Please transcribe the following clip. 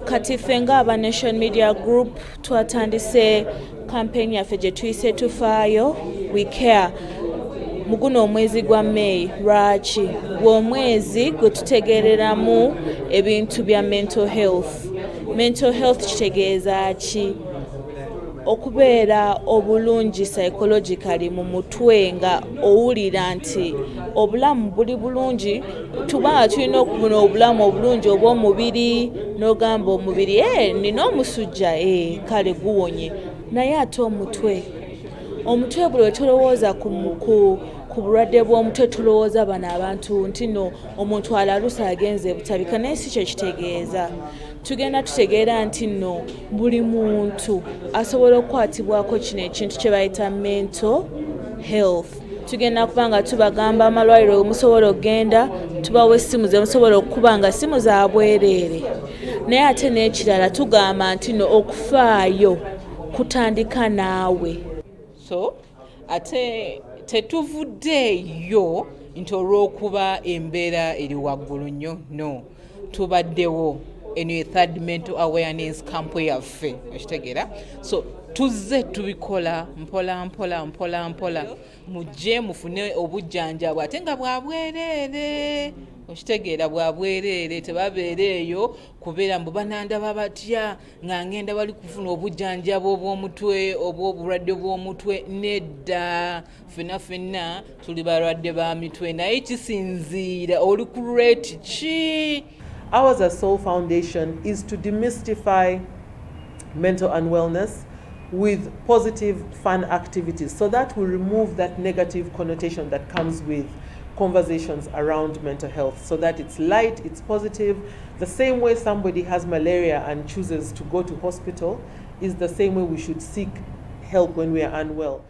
Kati ffe ng'aba Nation Media Group twatandise campaign yaffe gye tuyise Tufaayo we care mu guno omwezi gwa May. Lwaki? Gw'omwezi gwe tutegeereramu ebintu bya mental health. Mental health kitegeeza ki? Okubeera obulungi psychologically mu mutwe nga owulira nti obulamu buli bulungi, tuba tulina okubona obulamu obulungi obw'omubiri n'ogamba omubiri nina omusujja kale guwonye, naye ate omutwe buli wetulowooza ku bulwadde bw'omutwe tulowooza bano abantu nti no omuntu alaluse agenze butabika, naye si kyo kitegeeza. Tugenda tutegeera nti no buli muntu asobola okukwatibwako kino ekintu kye bayita mental health. Tugenda kubanga tubagamba amalwaliro musobola okugenda, tubawa essimu ze musobola okukuba nga ssimu za bwereere. Naye ate n'ekirala tugamba nti no okufaayo kutandika naawe. So ate tetuvuddeeyo nti olw'okuba embeera eri waggulu nnyo, no, tubaddewo eno third mental awareness camp yaffe, okitegeera. So tuzze tubikola mpola mujje mufune obujjanjabu ate nga bwabwereere, okitegeera, bwabwereere, tebabeereeyo kubeera mbu banandaba batya nga ngenda bali kufuna obujjanjabu obw'omutwe obw'obulwadde bw'omutwe. Nedda, ffenna tuli balwadde ba mitwe, naye kisinziira oli ku rate ki. Ours as Soul Foundation is to demystify mental unwellness with positive, fun activities, so that will remove that negative connotation that comes with conversations around mental health, so that it's light, it's positive. The same way somebody has malaria and chooses to go to hospital is the same way we should seek help when we are unwell.